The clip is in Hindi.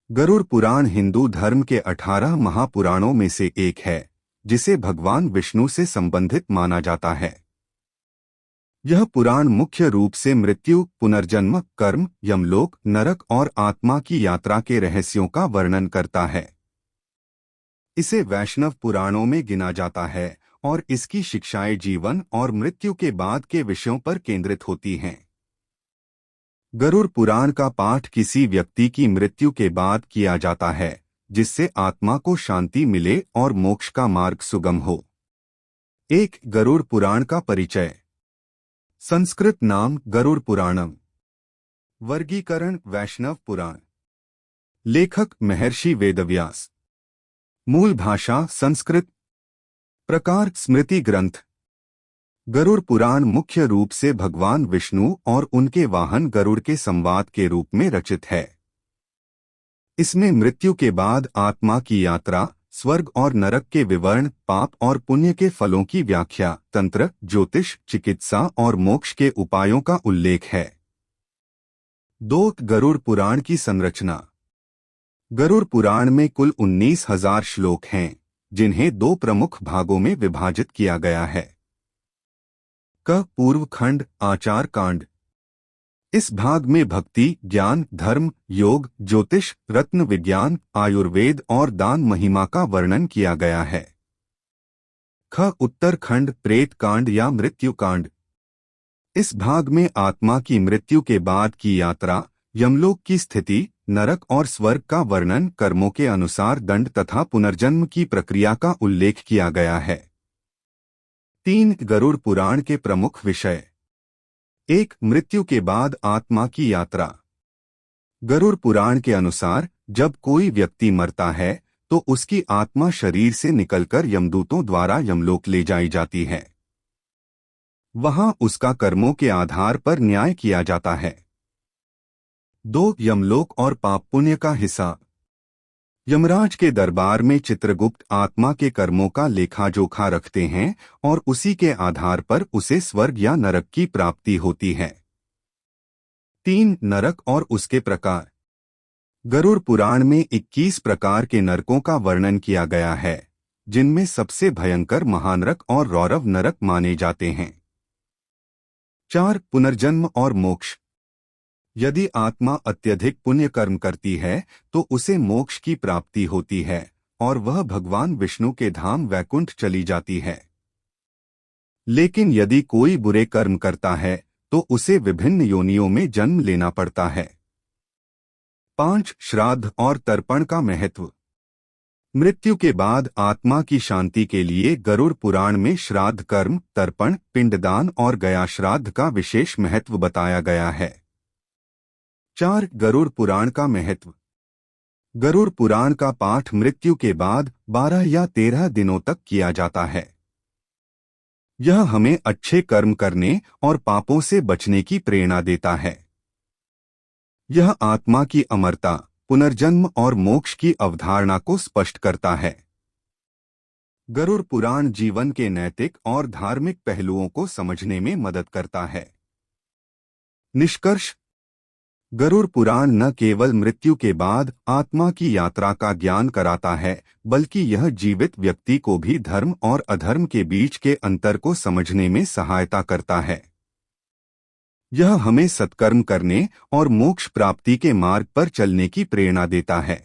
गरुड़ पुराण हिंदू धर्म के 18 महापुराणों में से एक है, जिसे भगवान विष्णु से संबंधित माना जाता है। यह पुराण मुख्य रूप से मृत्यु, पुनर्जन्म, कर्म, यमलोक, नरक और आत्मा की यात्रा के रहस्यों का वर्णन करता है। इसे वैष्णव पुराणों में गिना जाता है और इसकी शिक्षाएं जीवन और मृत्यु के बाद के विषयों पर केंद्रित होती हैं। गरुड़ पुराण का पाठ किसी व्यक्ति की मृत्यु के बाद किया जाता है, जिससे आत्मा को शांति मिले और मोक्ष का मार्ग सुगम हो। एक गरुड़ पुराण का परिचय। संस्कृत नाम गरुड़ पुराणम। वर्गीकरण वैष्णव पुराण। लेखक महर्षि वेदव्यास। मूल भाषा संस्कृत। प्रकार स्मृति ग्रंथ। गरुड़ पुराण मुख्य रूप से भगवान विष्णु और उनके वाहन गरुड़ के संवाद के रूप में रचित है। इसमें मृत्यु के बाद आत्मा की यात्रा, स्वर्ग और नरक के विवरण, पाप और पुण्य के फलों की व्याख्या, तंत्र, ज्योतिष, चिकित्सा और मोक्ष के उपायों का उल्लेख है। 2 गरुड़ पुराण की संरचना। गरुड़ पुराण में कुल 19,000 श्लोक हैं, जिन्हें 2 प्रमुख भागों में विभाजित किया गया है। क पूर्व खंड आचार कांड। इस भाग में भक्ति, ज्ञान, धर्म, योग, ज्योतिष, रत्न विज्ञान, आयुर्वेद और दान महिमा का वर्णन किया गया है। ख उत्तर खंड प्रेत कांड या मृत्यु कांड। इस भाग में आत्मा की मृत्यु के बाद की यात्रा, यमलोक की स्थिति, नरक और स्वर्ग का वर्णन, कर्मों के अनुसार दंड तथा पुनर्जन्म की प्रक्रिया का उल्लेख किया गया है। 3 गरुड़ पुराण के प्रमुख विषय। 1 मृत्यु के बाद आत्मा की यात्रा। गरुड़ पुराण के अनुसार जब कोई व्यक्ति मरता है तो उसकी आत्मा शरीर से निकलकर यमदूतों द्वारा यमलोक ले जाई जाती है। वहां उसका कर्मों के आधार पर न्याय किया जाता है। 2 यमलोक और पाप पुण्य का हिसाब। यमराज के दरबार में चित्रगुप्त आत्मा के कर्मों का लेखा जोखा रखते हैं और उसी के आधार पर उसे स्वर्ग या नरक की प्राप्ति होती है। 3 नरक और उसके प्रकार। गरुड़ पुराण में 21 प्रकार के नरकों का वर्णन किया गया है, जिनमें सबसे भयंकर महानरक और रौरव नरक माने जाते हैं। 4 पुनर्जन्म और मोक्ष। यदि आत्मा अत्यधिक पुण्य कर्म करती है तो उसे मोक्ष की प्राप्ति होती है और वह भगवान विष्णु के धाम वैकुंठ चली जाती है। लेकिन यदि कोई बुरे कर्म करता है तो उसे विभिन्न योनियों में जन्म लेना पड़ता है। 5 श्राद्ध और तर्पण का महत्व। मृत्यु के बाद आत्मा की शांति के लिए गरुड़ पुराण में श्राद्ध कर्म, तर्पण, पिंडदान और गया श्राद्ध का विशेष महत्व बताया गया है। 4 गरुड़ पुराण का महत्व। गरुड़ पुराण का पाठ मृत्यु के बाद 12 या 13 दिनों तक किया जाता है। यह हमें अच्छे कर्म करने और पापों से बचने की प्रेरणा देता है। यह आत्मा की अमरता, पुनर्जन्म और मोक्ष की अवधारणा को स्पष्ट करता है। गरुड़ पुराण जीवन के नैतिक और धार्मिक पहलुओं को समझने में मदद करता है। निष्कर्ष। गरुड़ पुराण न केवल मृत्यु के बाद आत्मा की यात्रा का ज्ञान कराता है, बल्कि यह जीवित व्यक्ति को भी धर्म और अधर्म के बीच के अंतर को समझने में सहायता करता है। यह हमें सत्कर्म करने और मोक्ष प्राप्ति के मार्ग पर चलने की प्रेरणा देता है।